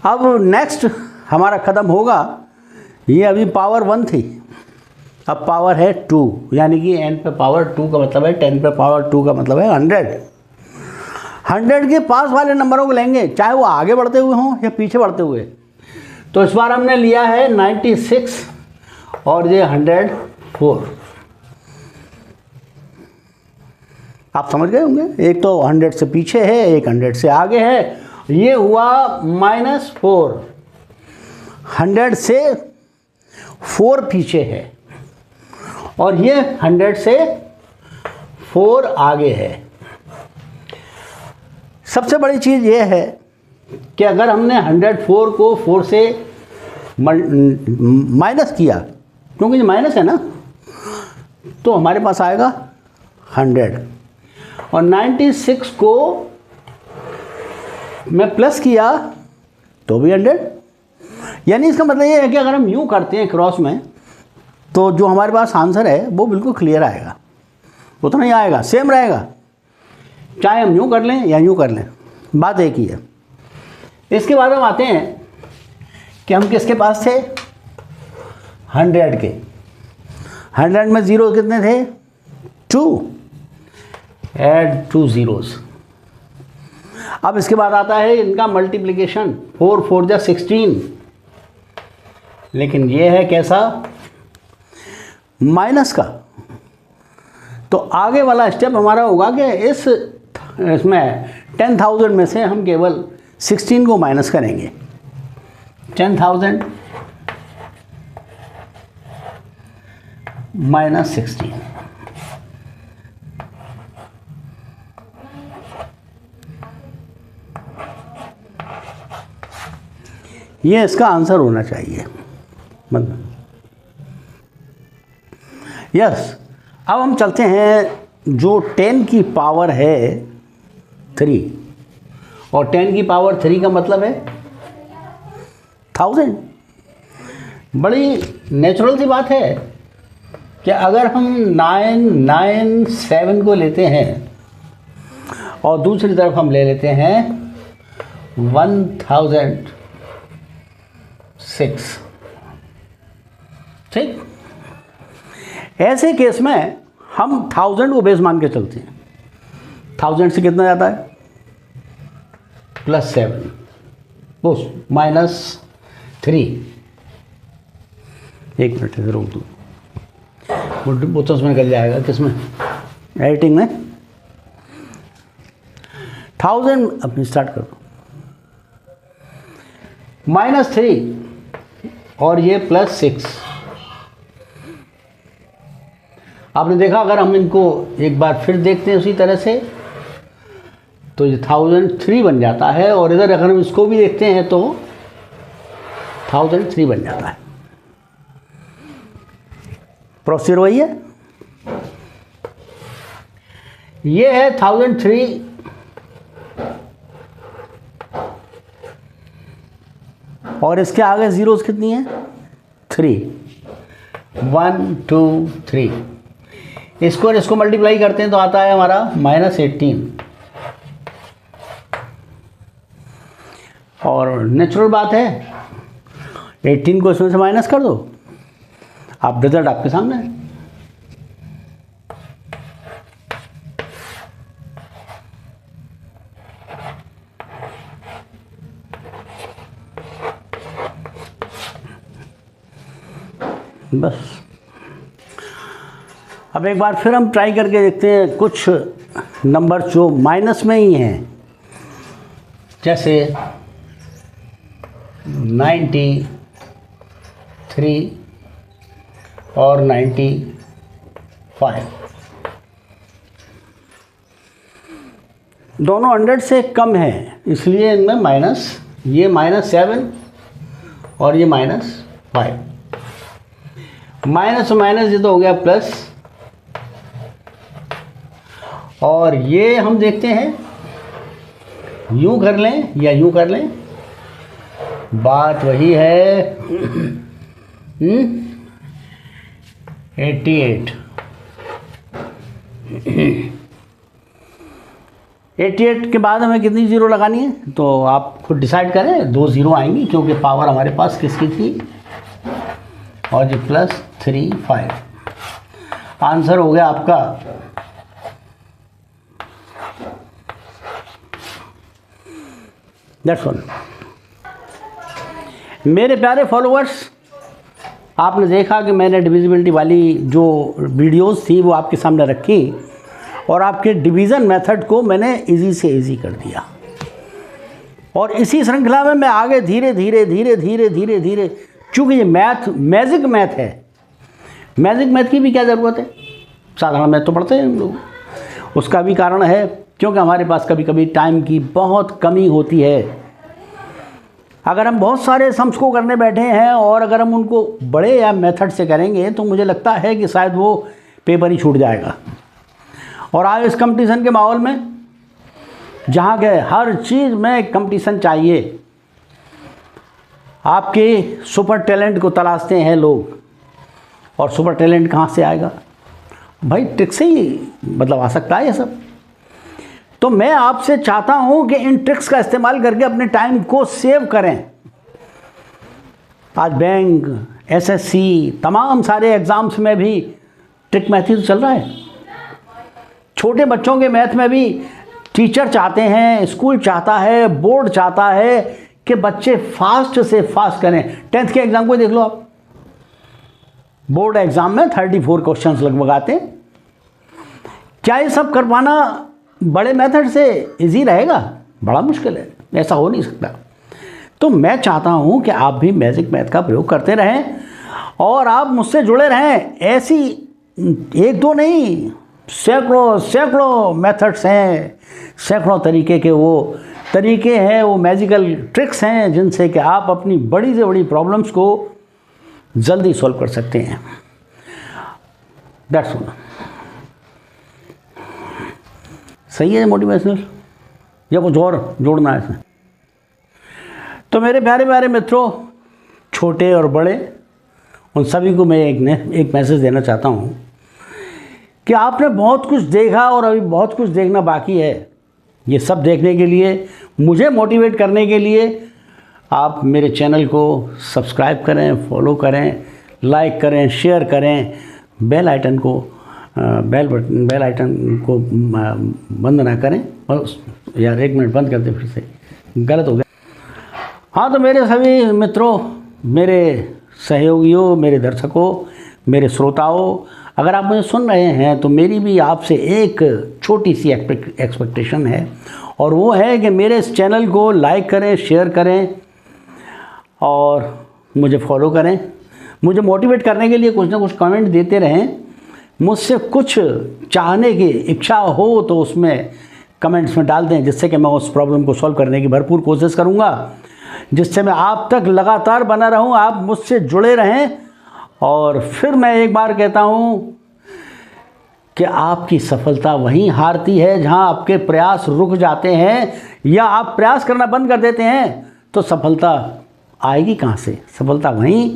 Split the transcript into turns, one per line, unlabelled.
अब नेक्स्ट हमारा ख़त्म होगा, ये अभी पावर 1 थी, अब पावर है 2, यानी कि n पे पावर 2 का मतलब है 10 पे पावर 2 का मतलब है 100। 100 के पास वाले नंबरों को लेंगे, चाहे वो आगे बढ़ते हुए हों या पीछे बढ़ते हुए। तो इस बार हमने लिया है 96 और ये 104। आप समझ गए होंगे, एक तो 100 से पीछे है, एक 100 से आगे है। ये हुआ -4, 100 से 4 पीछे है और ये 100 से 4 आगे है। सबसे बड़ी चीज़ ये है कि अगर हमने 104 को 4 से माइनस किया, क्योंकि ये माइनस है ना, तो हमारे पास आएगा 100, और 96 को मैं प्लस किया तो भी 100। यानी इसका मतलब ये है कि अगर हम यूँ करते हैं क्रॉस में, तो जो हमारे पास आंसर है वो बिल्कुल क्लियर आएगा, उतना ही आएगा, सेम रहेगा, चाहे हम यूँ कर लें या यूँ कर लें, बात एक ही है। इसके बाद हम आते हैं कि हम किसके पास थे, 100 के। 100 में ज़ीरो कितने थे, 2, ऐड 2 ज़ीरोज़। अब इसके बाद आता है इनका मल्टीप्लिकेशन, 4 4 जा 16, लेकिन ये है कैसा, माइनस का। तो आगे वाला स्टेप हमारा होगा कि इसमें 10,000 में से हम केवल 16 को माइनस करेंगे। 10,000 माइनस 16, ये इसका आंसर होना चाहिए। मतलब यस। अब हम चलते हैं, जो 10 की पावर है 3, और 10 की पावर 3 का मतलब है 1000। बड़ी नेचुरल सी बात है कि अगर हम 997 को लेते हैं और दूसरी तरफ हम ले लेते हैं 1006, ठीक। ऐसे केस में हम 1000 को बेस मान के चलते हैं। 1000 से कितना जाता है, +7, वो -3। एक मिनट से रोक दूँ, वो तो उसमें निकल जाएगा, किसमें, एडिटिंग में। 1000 अपनी स्टार्ट कर दो, -3 और ये +6। आपने देखा, अगर हम इनको एक बार फिर देखते हैं उसी तरह से, तो ये 1003 बन जाता है, और इधर अगर हम इसको भी देखते हैं तो 1003 बन जाता है। प्रोसीजर वही है, ये है 1003, और इसके आगे ज़ीरोज़ कितनी है, 3, 1 2 3। इसको और इसको मल्टीप्लाई करते हैं तो आता है हमारा -18। और नेचुरल बात है, 18 को इसमें से माइनस कर दो, आप रिजल्ट आपके सामने है। बस अब एक बार फिर हम ट्राई करके देखते हैं कुछ नंबर जो माइनस में ही हैं, जैसे 93 और 95। दोनों 100 से कम है, इसलिए इनमें माइनस, ये -7 और ये -5। माइनस माइनस ये तो हो गया प्लस, और ये हम देखते हैं यूं कर लें या यूं कर लें, बात वही है। 88 88 के बाद हमें कितनी ज़ीरो लगानी है, तो आप खुद डिसाइड करें। 2 ज़ीरो आएंगी क्योंकि पावर हमारे पास किसकी थी, और जो +3 5। आंसर हो गया आपका दैट्स ऑल। मेरे प्यारे फॉलोअर्स, आपने देखा कि मैंने डिविजिबिलिटी वाली जो वीडियोस थी वो आपके सामने रखी और आपके डिवीज़न मेथड को मैंने इजी से इजी कर दिया। और इसी श्रृंखला में मैं आगे धीरे धीरे धीरे धीरे धीरे धीरे, चूँकि ये मैथ मैजिक मैथ है, मैजिक मैथ की भी क्या ज़रूरत है, साधारण मैथ तो पढ़ते हैं हम लोग। उसका भी कारण है क्योंकि हमारे पास कभी कभी टाइम की बहुत कमी होती है। अगर हम बहुत सारे सम्स को करने बैठे हैं और अगर हम उनको बड़े या मेथड से करेंगे तो मुझे लगता है कि शायद वो पेपर ही छूट जाएगा। और आज इस कंपटीशन के माहौल में, जहाँ के हर चीज़ में कंपटीशन चाहिए, आपके सुपर टैलेंट को तलाशते हैं लोग, और सुपर टैलेंट कहाँ से आएगा भाई, ट्रिक से ही मतलब आ सकता है ये सब। तो मैं आपसे चाहता हूं कि इन ट्रिक्स का इस्तेमाल करके अपने टाइम को सेव करें। आज बैंक, एसएससी, तमाम सारे एग्ज़ाम्स में भी ट्रिक मैथ ही तो चल रहा है। छोटे बच्चों के मैथ में भी टीचर चाहते हैं, स्कूल चाहता है, बोर्ड चाहता है कि बच्चे फास्ट से फास्ट करें। 10th के एग्ज़ाम को देख लो आप, बोर्ड एग्ज़ाम में 34 क्वेश्चंस लगभग आते हैं। क्या ये सब कर पाना बड़े मेथड से इजी रहेगा? बड़ा मुश्किल है, ऐसा हो नहीं सकता। तो मैं चाहता हूं कि आप भी मैजिक मैथ का प्रयोग करते रहें और आप मुझसे जुड़े रहें। ऐसी एक दो नहीं, सैकड़ों सैकड़ों मेथड्स हैं, सैकड़ों तरीके के वो तरीके हैं, वो मैजिकल ट्रिक्स हैं जिनसे कि आप अपनी बड़ी से बड़ी प्रॉब्लम्स को जल्दी सॉल्व कर सकते हैं। That's all. सही है मोटिवेशनल, या कुछ और जोड़ना है इसमें? तो मेरे प्यारे प्यारे मित्रों, छोटे और बड़े, उन सभी को मैं एक मैसेज देना चाहता हूँ कि आपने बहुत कुछ देखा और अभी बहुत कुछ देखना बाकी है। ये सब देखने के लिए, मुझे मोटिवेट करने के लिए आप मेरे चैनल को सब्सक्राइब करें, फॉलो करें, लाइक करें, शेयर करें, बेल आइकन को बंद ना करें। और यार 1 मिनट बंद कर दे, फिर से गलत हो गया। हाँ, तो मेरे सभी मित्रों, मेरे सहयोगियों, मेरे दर्शकों, मेरे श्रोताओं, अगर आप मुझे सुन रहे हैं तो मेरी भी आपसे एक छोटी सी एक्सपेक्टेशन है, और वो है कि मेरे इस चैनल को लाइक करें, शेयर करें और मुझे फॉलो करें। मुझे मोटिवेट करने के लिए कुछ ना कुछ कमेंट देते रहें। मुझसे कुछ चाहने की इच्छा हो तो उसमें कमेंट्स में डाल दें, जिससे कि मैं उस प्रॉब्लम को सॉल्व करने की भरपूर कोशिश करूँगा, जिससे मैं आप तक लगातार बना रहूँ, आप मुझसे जुड़े रहें। और फिर मैं एक बार कहता हूँ कि आपकी सफलता वहीं हारती है जहाँ आपके प्रयास रुक जाते हैं, या आप प्रयास करना बंद कर देते हैं तो सफलता आएगी कहाँ से? सफलता वहीं